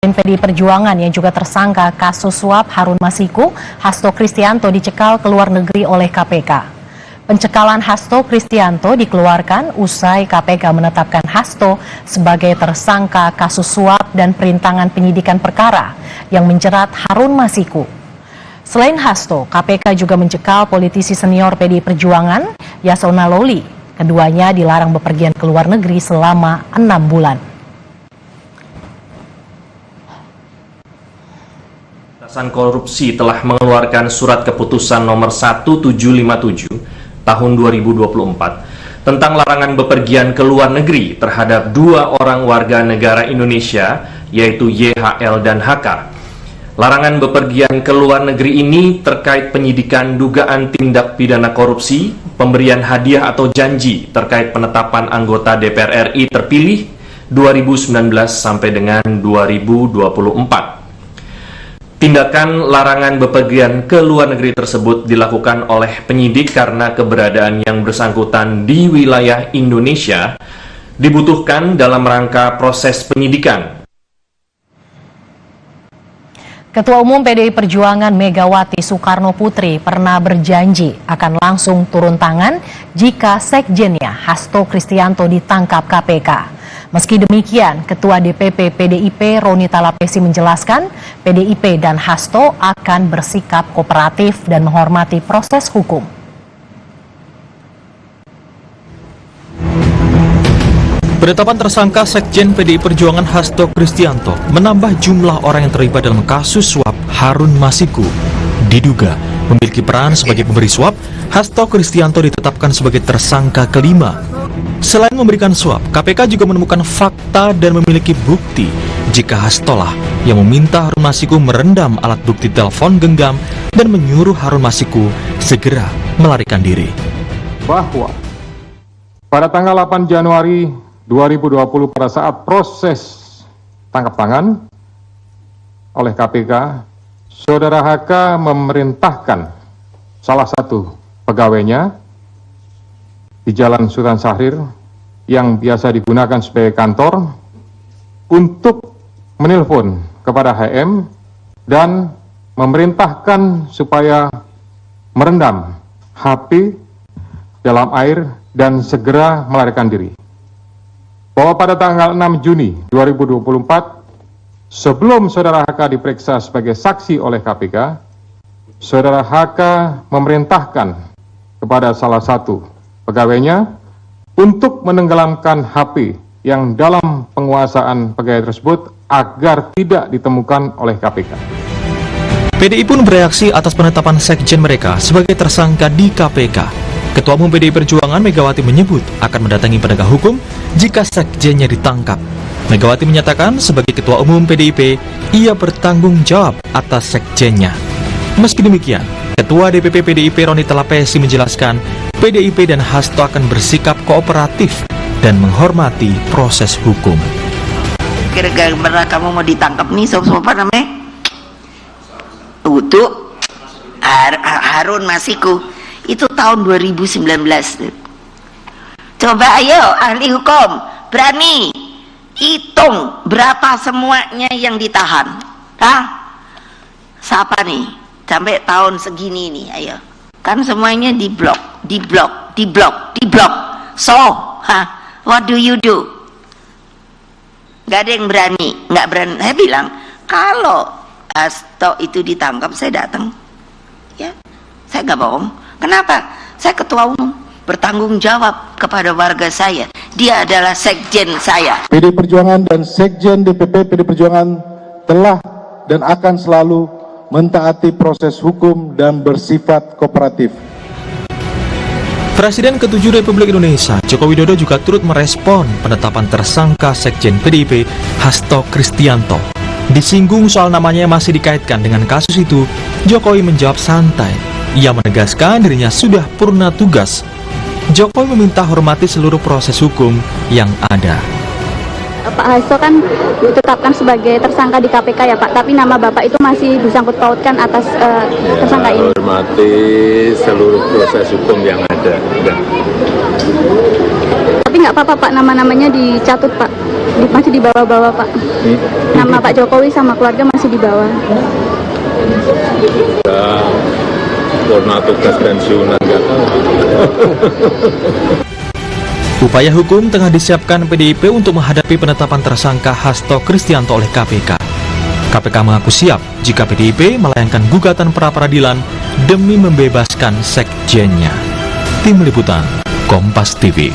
PDI Perjuangan yang juga tersangka kasus suap Harun Masiku, Hasto Kristianto dicekal ke luar negeri oleh KPK. Pencekalan Hasto Kristianto dikeluarkan usai KPK menetapkan Hasto sebagai tersangka kasus suap dan perintangan penyidikan perkara yang menjerat Harun Masiku. Selain Hasto, KPK juga mencekal politisi senior PDI Perjuangan, Yasona Lawli. Keduanya dilarang bepergian ke luar negeri selama 6 bulan. Pemberantasan Korupsi telah mengeluarkan surat keputusan nomor 1757 tahun 2024 tentang larangan bepergian ke luar negeri terhadap 2 orang warga negara Indonesia, yaitu YHL dan HK. Larangan bepergian ke luar negeri ini terkait penyidikan dugaan tindak pidana korupsi, pemberian hadiah atau janji terkait penetapan anggota DPR RI terpilih 2019 sampai dengan 2024. Tindakan larangan bepergian ke luar negeri tersebut dilakukan oleh penyidik karena keberadaan yang bersangkutan di wilayah Indonesia dibutuhkan dalam rangka proses penyidikan. Ketua Umum PDI Perjuangan Megawati Soekarno Putri pernah berjanji akan langsung turun tangan jika sekjennya Hasto Kristianto ditangkap KPK. Meski demikian, Ketua DPP PDIP Roni Talapesi menjelaskan PDIP dan Hasto akan bersikap kooperatif dan menghormati proses hukum. Penetapan tersangka Sekjen PDI Perjuangan Hasto Kristianto menambah jumlah orang yang terlibat dalam kasus suap Harun Masiku. Diduga memiliki peran sebagai pemberi suap, Hasto Kristianto ditetapkan sebagai tersangka kelima. Selain memberikan suap, KPK juga menemukan fakta dan memiliki bukti jika Hastolah yang meminta Harun Masiku merendam alat bukti telepon genggam dan menyuruh Harun Masiku segera melarikan diri. Bahwa pada tanggal 8 Januari 2020 pada saat proses tangkap tangan oleh KPK, Saudara HK memerintahkan salah satu pegawainya di Jalan Sultan Syahrir yang biasa digunakan sebagai kantor untuk menelpon kepada HM dan memerintahkan supaya merendam HP dalam air dan segera melarikan diri. Bahwa pada tanggal 6 Juni 2024, sebelum Saudara HK diperiksa sebagai saksi oleh KPK, Saudara HK memerintahkan kepada salah satu pegawainya untuk menenggelamkan HP yang dalam penguasaan pegawai tersebut agar tidak ditemukan oleh KPK. PDI pun bereaksi atas penetapan sekjen mereka sebagai tersangka di KPK. Ketua Umum PDI Perjuangan Megawati menyebut akan mendatangi penegak hukum jika sekjennya ditangkap. Megawati menyatakan sebagai Ketua Umum PDIP, ia bertanggung jawab atas sekjennya. Meski demikian, Ketua DPP PDIP Roni Talapesi menjelaskan PDIP dan Hasto akan bersikap kooperatif dan menghormati proses hukum. Kira-kira kamu mau ditangkap nih, siapa namanya? Untuk Harun Masiku. Itu tahun 2019. Coba ayo ahli hukum, berani hitung berapa semuanya yang ditahan. Siapa nih? Sampai tahun segini nih, ayo. Kan semuanya diblok. So, what do you do? Gak ada yang berani, nggak berani. Saya bilang, kalau Hasto itu ditangkap, saya datang. Ya, saya nggak bohong. Kenapa? Saya Ketua Umum, bertanggung jawab kepada warga saya. Dia adalah sekjen saya. PDI Perjuangan dan Sekjen DPP PDI Perjuangan telah dan akan selalu mentaati proses hukum dan bersifat kooperatif. Presiden ke-7 Republik Indonesia, Joko Widodo juga turut merespon penetapan tersangka Sekjen PDIP Hasto Kristianto. Disinggung soal namanya yang masih dikaitkan dengan kasus itu, Jokowi menjawab santai. Ia menegaskan dirinya sudah purna tugas. Jokowi meminta hormati seluruh proses hukum yang ada. Pak Hasto kan ditetapkan sebagai tersangka di KPK ya Pak, tapi nama Bapak itu masih disangkut pautkan atas tersangka ini. Hormati seluruh proses hukum yang ada. Tapi nggak apa-apa Pak, nama-namanya dicatut Pak. Masih di bawah-bawah, Pak. Nama Pak Jokowi sama keluarga masih di bawah. Ya, purna tugas pensiunan nggak tahu. Upaya hukum tengah disiapkan PDIP untuk menghadapi penetapan tersangka Hasto Kristianto oleh KPK. KPK mengaku siap jika PDIP melayangkan gugatan pra-peradilan demi membebaskan sekjennya. Tim Liputan, Kompas TV.